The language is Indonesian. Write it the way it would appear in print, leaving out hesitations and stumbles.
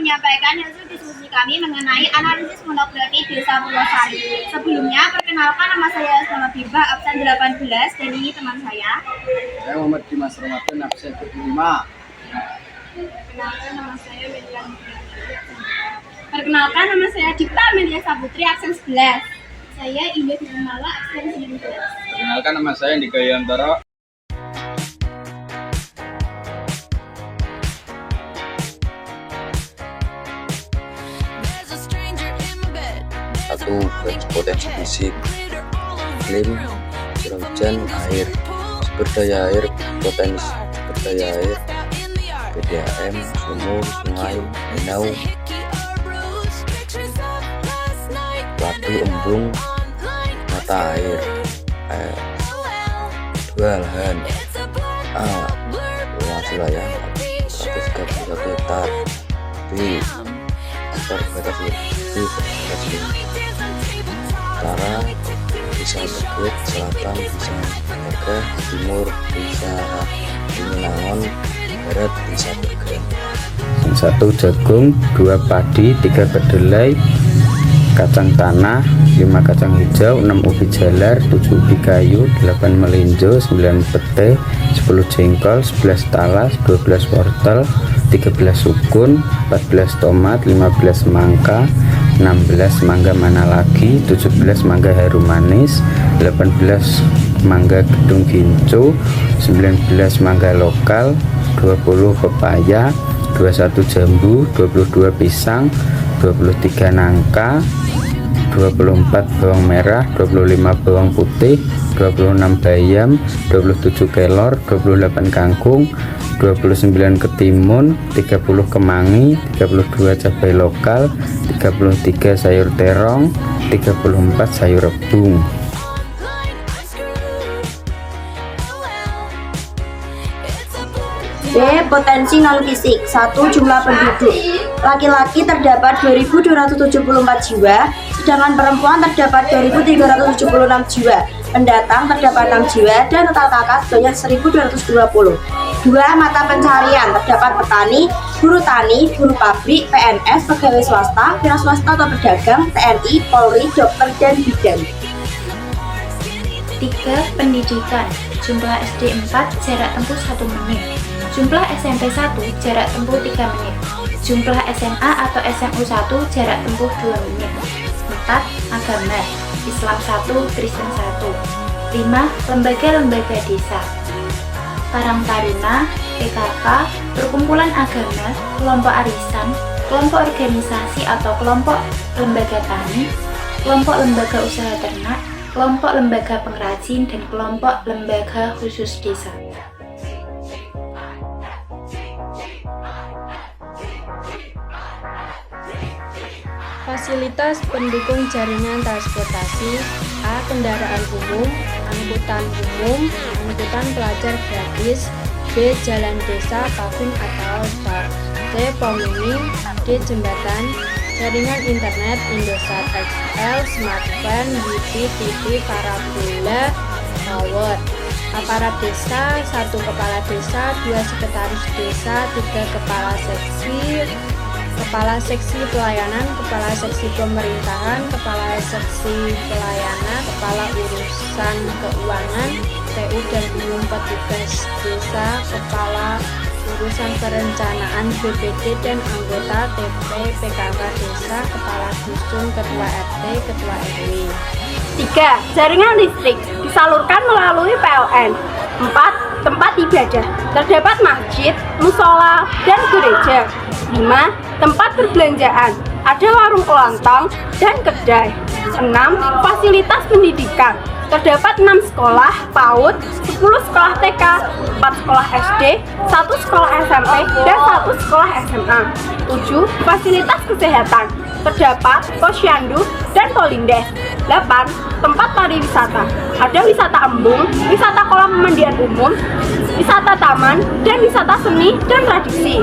menyampaikan hasil diskusi kami mengenai analisis monografik Desa Purwosari. Sebelumnya, perkenalkan nama saya Selama Bimba, absen 18, dan ini teman saya. Saya Muhammad Dimas Ramadan, absen 75. Perkenalkan nama saya Melia. Perkenalkan nama saya Dipta Melia Sabutri, absen 11. Saya Indah Nirmala, absen 19. Perkenalkan nama saya Andika Yantara. Satu, potensi fisik, iklim, curah hujan, air, sumber daya air, potensi sumber daya air, PDAM, sumur, sungai, danau, waduk, embung, mata air. Dua, lahan. A, luas wilayah 131 hektar. B, antar batas utara bisa Tebet, selatan bisa Niaga, timur bisa Winangun, barat bisa Bergen. 1 jagung, 2 padi, 3 kedelai, kacang tanah, 5 kacang hijau, 6 ubi jalar, 7 ubi kayu, 8 melinjo, 9 pete, 10 jengkol, 11 talas, 12 wortel, 13 sukun, 14 tomat, 15 mangga, 16 mangga mana lagi, 17 mangga harum manis, 18 mangga gedung gincu, 19 mangga lokal, 20 pepaya, 21 jambu, 22 pisang, 23 nangka, 24 bawang merah, 25 bawang putih, 26 bayam, 27 kelor, 28 kangkung, 29 ketimun, 30 kemangi, 32 cabai lokal, 33 sayur terong, 34 sayur rebung. B. Potensi non-fisik. 1. Jumlah penduduk. Laki-laki terdapat 2.274 jiwa, sedangkan perempuan terdapat 2.376 jiwa. Pendatang terdapat 6 jiwa dan total kakak sebanyak 1.220. 2. Mata pencarian. Terdapat petani, buruh tani, buruh pabrik, PNS, pegawai swasta, wira swasta atau pedagang, TNI, Polri, dokter, dan bidan. 3. Pendidikan. Jumlah SD 4, jarak tempuh 1 menit. Jumlah SMP 1, jarak tempuh 3 menit. Jumlah SMA atau SMU 1, jarak tempuh 2 menit. 4. Agama. Islam 1, Kristen 1. 5. Lembaga-lembaga desa. Karang Taruna, PKK, perkumpulan agama, kelompok arisan, kelompok organisasi atau kelompok lembaga tani, kelompok lembaga usaha ternak, kelompok lembaga pengrajin, dan kelompok lembaga khusus desa. Fasilitas pendukung jaringan transportasi. A. Kendaraan umum, angkutan pelajar gratis. B. Jalan desa, paving atau tar. C. Pom mini. D. Jembatan. Jaringan internet, Indosat XL, smartphone, wifi, TV, parabola, tower. Aparat desa. 1. Kepala desa, 2. Sekretaris desa, 3. Kepala seksi pelayanan, kepala seksi pemerintahan, kepala seksi pelayanan, kepala urusan keuangan, PU dan umum petugas desa, kepala urusan perencanaan BPD dan anggota TP PKK desa, kepala dusun, ketua RT, ketua RW. 3. Jaringan listrik disalurkan melalui PLN. 4. Tempat ibadah. Terdapat masjid, musola, dan gereja. 5. Tempat perbelanjaan. Ada warung kelontong dan kedai. 6. Fasilitas pendidikan. Terdapat 6 sekolah PAUD, 10 sekolah TK, 4 sekolah SD, 1 sekolah SMP, dan 1 sekolah SMA. 7. Fasilitas kesehatan. Terdapat posyandu dan polindes. 8. Tempat pariwisata. Ada wisata embung, wisata kolam pemandian umum, wisata taman, dan wisata seni dan tradisi.